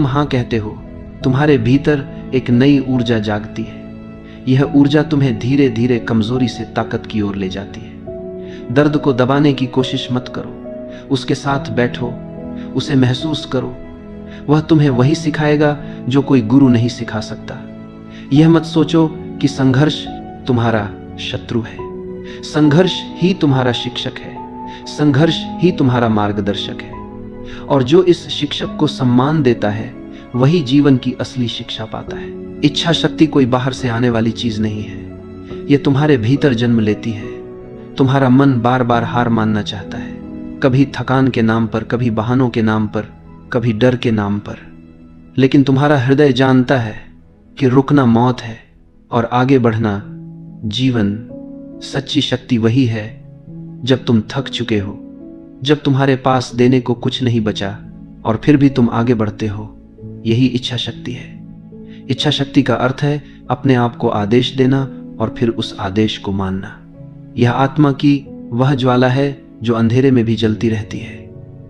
हाँ कहते हो, तुम्हारे भीतर एक नई ऊर्जा जागती है। यह ऊर्जा तुम्हें धीरे धीरे कमजोरी से ताकत की ओर ले जाती है। दर्द को दबाने की कोशिश मत करो, उसके साथ बैठो, उसे महसूस करो। वह तुम्हें वही सिखाएगा जो कोई गुरु नहीं सिखा सकता। यह मत सोचो कि संघर्ष तुम्हारा शत्रु है। संघर्ष ही तुम्हारा शिक्षक है, संघर्ष ही तुम्हारा मार्गदर्शक है। और जो इस शिक्षक को सम्मान देता है वही जीवन की असली शिक्षा पाता है। इच्छा शक्ति कोई बाहर से आने वाली चीज नहीं है, यह तुम्हारे भीतर जन्म लेती है। तुम्हारा मन बार बार हार मानना चाहता है, कभी थकान के नाम पर, कभी बहानों के नाम पर, कभी डर के नाम पर। लेकिन तुम्हारा हृदय जानता है कि रुकना मौत है और आगे बढ़ना जीवन। सच्ची शक्ति वही है जब तुम थक चुके हो, जब तुम्हारे पास देने को कुछ नहीं बचा और फिर भी तुम आगे बढ़ते हो। यही इच्छा शक्ति है। इच्छा शक्ति का अर्थ है अपने आप को आदेश देना और फिर उस आदेश को मानना। यह आत्मा की वह ज्वाला है जो अंधेरे में भी जलती रहती है।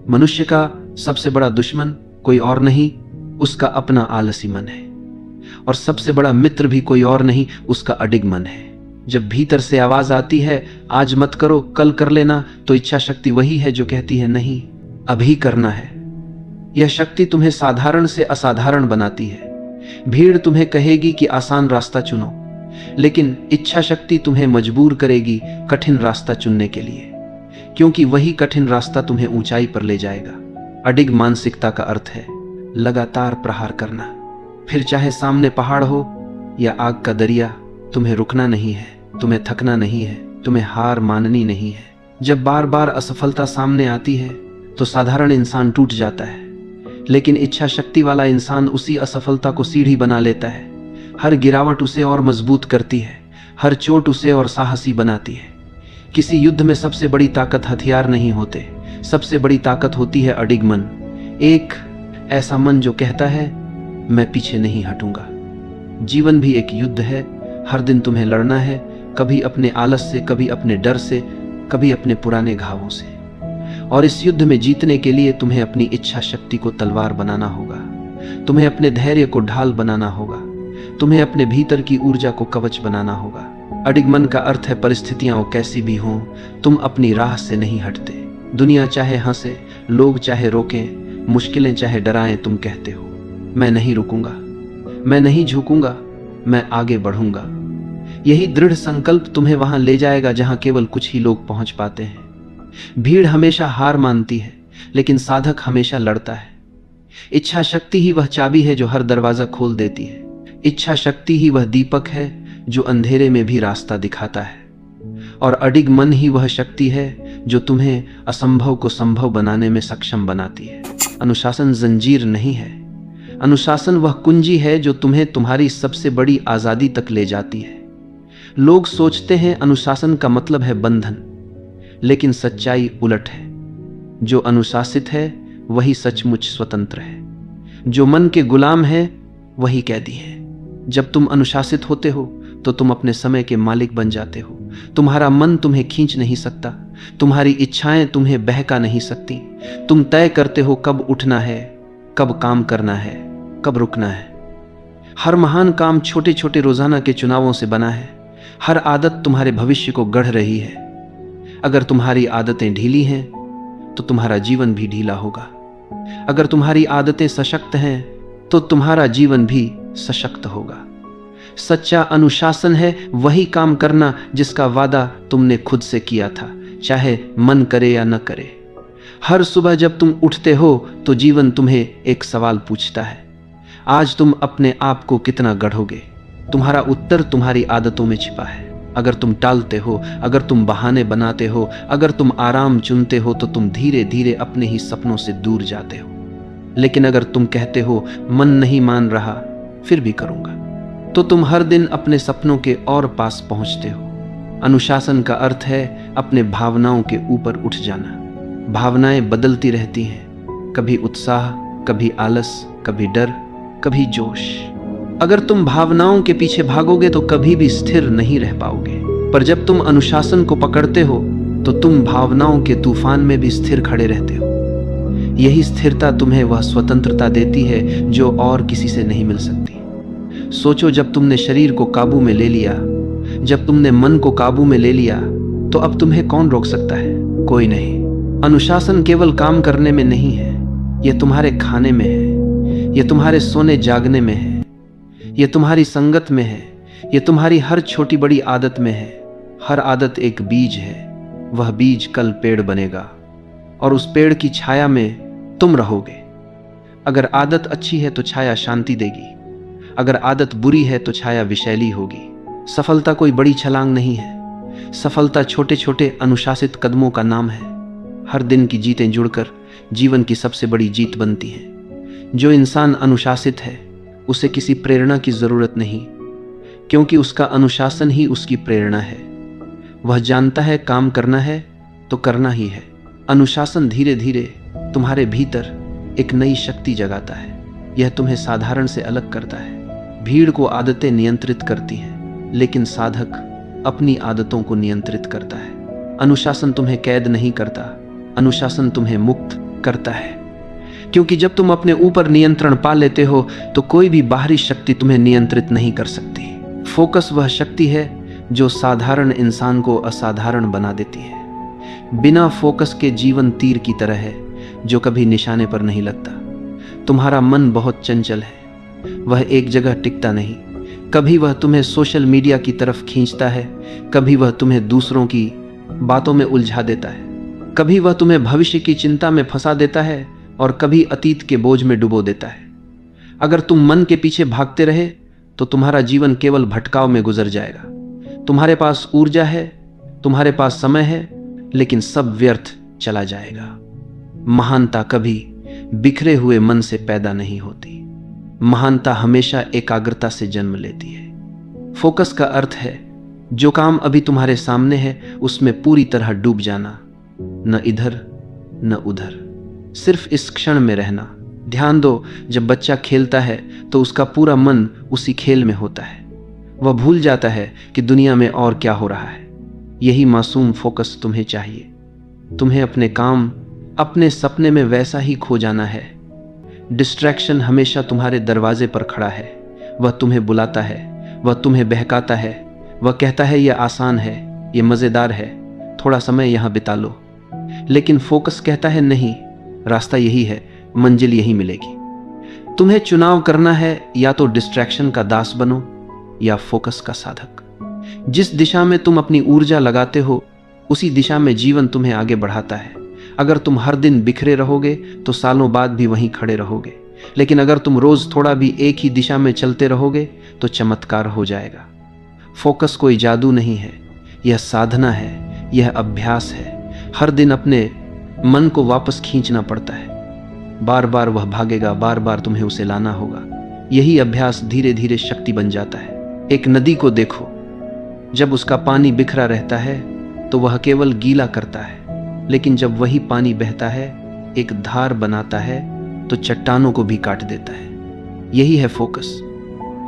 मनुष्य का सबसे बड़ा दुश्मन कोई और नहीं, उसका अपना आलसी मन है। और सबसे बड़ा मित्र भी कोई और नहीं, उसका अडिग मन है। जब भीतर से आवाज आती है आज मत करो, कल कर लेना, तो इच्छा शक्ति वही है जो कहती है नहीं, अभी करना है। यह शक्ति तुम्हें साधारण से असाधारण बनाती है। भीड़ तुम्हें कहेगी कि आसान रास्ता चुनो, लेकिन इच्छा शक्ति तुम्हें मजबूर करेगी कठिन रास्ता चुनने के लिए, क्योंकि वही कठिन रास्ता तुम्हें ऊंचाई पर ले जाएगा। अडिग मानसिकता का अर्थ है लगातार प्रहार करना, फिर चाहे सामने पहाड़ हो या आग का दरिया। तुम्हें रुकना नहीं है, तुम्हें थकना नहीं है, तुम्हें हार माननी नहीं है। जब बार बार असफलता सामने आती है तो साधारण इंसान टूट जाता है, लेकिन इच्छा शक्ति वाला इंसान उसी असफलता को सीढ़ी बना लेता है। हर गिरावट उसे और मजबूत करती है, हर चोट उसे और साहसी बनाती है। किसी युद्ध में सबसे बड़ी ताकत हथियार नहीं होते, सबसे बड़ी ताकत होती है अडिग मन। एक ऐसा मन जो कहता है मैं पीछे नहीं हटूंगा। जीवन भी एक युद्ध है, हर दिन तुम्हें लड़ना है, कभी अपने आलस से, कभी अपने डर से, कभी अपने पुराने घावों से। और इस युद्ध में जीतने के लिए तुम्हें अपनी इच्छा शक्ति को तलवार बनाना होगा, तुम्हें अपने धैर्य को ढाल बनाना होगा, तुम्हें अपने भीतर की ऊर्जा को कवच बनाना होगा। अडिग मन का अर्थ है परिस्थितियां कैसी भी हों, तुम अपनी राह से नहीं हटते। दुनिया चाहे हंसे, लोग चाहे रोकें, मुश्किलें चाहे डराएं, तुम कहते हो मैं नहीं रुकूंगा, मैं नहीं झुकूंगा, मैं आगे बढ़ूंगा। यही दृढ़ संकल्प तुम्हें वहां ले जाएगा जहां केवल कुछ ही लोग पहुंच पाते हैं। भीड़ हमेशा हार मानती है, लेकिन साधक हमेशा लड़ता है। इच्छा शक्ति ही वह चाबी है जो हर दरवाजा खोल देती है। इच्छा शक्ति ही वह दीपक है जो अंधेरे में भी रास्ता दिखाता है। और अडिग मन ही वह शक्ति है जो तुम्हें असंभव को संभव बनाने में सक्षम बनाती है। अनुशासन जंजीर नहीं है, अनुशासन वह कुंजी है जो तुम्हें तुम्हारी सबसे बड़ी आजादी तक ले जाती है। लोग सोचते हैं अनुशासन का मतलब है बंधन, लेकिन सच्चाई उलट है। जो अनुशासित है वही सचमुच स्वतंत्र है। जो मन के गुलाम है वही कैदी है। जब तुम अनुशासित होते हो तो तुम अपने समय के मालिक बन जाते हो। तुम्हारा मन तुम्हें खींच नहीं सकता, तुम्हारी इच्छाएं तुम्हें बहका नहीं सकती। तुम तय करते हो कब उठना है, कब काम करना है, कब रुकना है। हर महान काम छोटे छोटे रोजाना के चुनावों से बना है। हर आदत तुम्हारे भविष्य को गढ़ रही है। अगर तुम्हारी आदतें ढीली हैं तो तुम्हारा जीवन भी ढीला होगा। अगर तुम्हारी आदतें सशक्त हैं तो तुम्हारा जीवन भी सशक्त होगा। सच्चा अनुशासन है वही काम करना जिसका वादा तुमने खुद से किया था, चाहे मन करे या न करे। हर सुबह जब तुम उठते हो तो जीवन तुम्हें एक सवाल पूछता है, आज तुम अपने आप को कितना गढ़ोगे? तुम्हारा उत्तर तुम्हारी आदतों में छिपा है। अगर तुम टालते हो, अगर तुम बहाने बनाते हो, अगर तुम आराम चुनते हो तो तुम धीरे धीरे अपने ही सपनों से दूर जाते हो। लेकिन अगर तुम कहते हो मन नहीं मान रहा फिर भी करूंगा, तो तुम हर दिन अपने सपनों के और पास पहुंचते हो। अनुशासन का अर्थ है अपने भावनाओं के ऊपर उठ जाना। भावनाएं बदलती रहती हैं, कभी उत्साह, कभी आलस, कभी डर, कभी जोश। अगर तुम भावनाओं के पीछे भागोगे तो कभी भी स्थिर नहीं रह पाओगे। पर जब तुम अनुशासन को पकड़ते हो तो तुम भावनाओं के तूफान में भी स्थिर खड़े रहते हो। यही स्थिरता तुम्हें वह स्वतंत्रता देती है जो और किसी से नहीं मिल सकती। सोचो, जब तुमने शरीर को काबू में ले लिया, जब तुमने मन को काबू में ले लिया, तो अब तुम्हें कौन रोक सकता है? कोई नहीं। अनुशासन केवल काम करने में नहीं है, यह तुम्हारे खाने में है, यह तुम्हारे सोने जागने में है, यह तुम्हारी संगत में है, यह तुम्हारी हर छोटी बड़ी आदत में है। हर आदत एक बीज है, वह बीज कल पेड़ बनेगा और उस पेड़ की छाया में तुम रहोगे। अगर आदत अच्छी है तो छाया शांति देगी, अगर आदत बुरी है तो छाया विषैली होगी। सफलता कोई बड़ी छलांग नहीं है, सफलता छोटे छोटे अनुशासित कदमों का नाम है। हर दिन की जीतें जुड़कर जीवन की सबसे बड़ी जीत बनती हैं। जो इंसान अनुशासित है उसे किसी प्रेरणा की जरूरत नहीं, क्योंकि उसका अनुशासन ही उसकी प्रेरणा है। वह जानता है काम करना है तो करना ही है। अनुशासन धीरे धीरे तुम्हारे भीतर एक नई शक्ति जगाता है। यह तुम्हें साधारण से अलग करता है। भीड़ को आदतें नियंत्रित करती हैं, लेकिन साधक अपनी आदतों को नियंत्रित करता है। अनुशासन तुम्हें कैद नहीं करता, अनुशासन तुम्हें मुक्त करता है। क्योंकि जब तुम अपने ऊपर नियंत्रण पा लेते हो तो कोई भी बाहरी शक्ति तुम्हें नियंत्रित नहीं कर सकती। फोकस वह शक्ति है जो साधारण इंसान को असाधारण बना देती है। बिना फोकस के जीवन तीर की तरह है जो कभी निशाने पर नहीं लगता। तुम्हारा मन बहुत चंचल है, वह एक जगह टिकता नहीं। कभी वह तुम्हें सोशल मीडिया की तरफ खींचता है, कभी वह तुम्हें दूसरों की बातों में उलझा देता है, कभी वह तुम्हें भविष्य की चिंता में फंसा देता है और कभी अतीत के बोझ में डुबो देता है। अगर तुम मन के पीछे भागते रहे तो तुम्हारा जीवन केवल भटकाव में गुजर जाएगा। तुम्हारे पास ऊर्जा है, तुम्हारे पास समय है, लेकिन सब व्यर्थ चला जाएगा। महानता कभी बिखरे हुए मन से पैदा नहीं होती, महानता हमेशा एकाग्रता से जन्म लेती है। फोकस का अर्थ है जो काम अभी तुम्हारे सामने है उसमें पूरी तरह डूब जाना, न इधर न उधर, सिर्फ इस क्षण में रहना। ध्यान दो, जब बच्चा खेलता है तो उसका पूरा मन उसी खेल में होता है। वह भूल जाता है कि दुनिया में और क्या हो रहा है। यही मासूम फोकस तुम्हें चाहिए। तुम्हें अपने काम, अपने सपने में वैसा ही खो जाना है। डिस्ट्रैक्शन हमेशा तुम्हारे दरवाजे पर खड़ा है। वह तुम्हें बुलाता है, वह तुम्हें बहकाता है, वह कहता है यह आसान है, यह मज़ेदार है, थोड़ा समय यहाँ बिता लो। लेकिन फोकस कहता है नहीं, रास्ता यही है, मंजिल यही मिलेगी। तुम्हें चुनाव करना है, या तो डिस्ट्रैक्शन का दास बनो या फोकस का साधक। जिस दिशा में तुम अपनी ऊर्जा लगाते हो उसी दिशा में जीवन तुम्हें आगे बढ़ाता है। अगर तुम हर दिन बिखरे रहोगे तो सालों बाद भी वहीं खड़े रहोगे, लेकिन अगर तुम रोज थोड़ा भी एक ही दिशा में चलते रहोगे तो चमत्कार हो जाएगा। फोकस कोई जादू नहीं है, यह साधना है, यह अभ्यास है। हर दिन अपने मन को वापस खींचना पड़ता है। बार बार वह भागेगा, बार बार तुम्हें उसे लाना होगा। यही अभ्यास धीरे धीरे शक्ति बन जाता है। एक नदी को देखो, जब उसका पानी बिखरा रहता है तो वह केवल गीला करता है, लेकिन जब वही पानी बहता है, एक धार बनाता है, तो चट्टानों को भी काट देता है। यही है फोकस।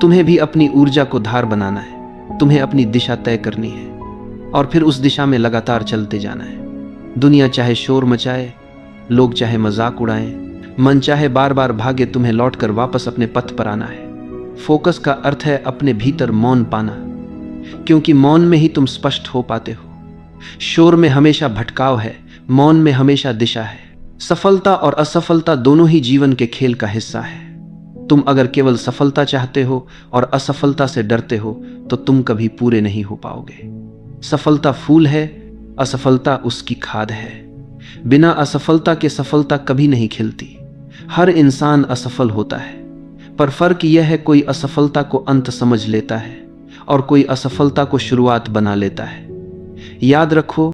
तुम्हें भी अपनी ऊर्जा को धार बनाना है, तुम्हें अपनी दिशा तय करनी है और फिर उस दिशा में लगातार चलते जाना है। दुनिया चाहे शोर मचाए, लोग चाहे मजाक उड़ाएं, मन चाहे बार बार भागे, तुम्हें लौटकर वापस अपने पथ पर आना है। फोकस का अर्थ है अपने भीतर मौन पाना, क्योंकि मौन में ही तुम स्पष्ट हो पाते हो। शोर में हमेशा भटकाव है, मौन में हमेशा दिशा है। सफलता और असफलता दोनों ही जीवन के खेल का हिस्सा है। तुम अगर केवल सफलता चाहते हो और असफलता से डरते हो तो तुम कभी पूरे नहीं हो पाओगे। सफलता फूल है, असफलता उसकी खाद है। बिना असफलता के सफलता कभी नहीं खिलती। हर इंसान असफल होता है, पर फर्क यह है कोई असफलता को अंत समझ लेता है और कोई असफलता को शुरुआत बना लेता है। याद रखो,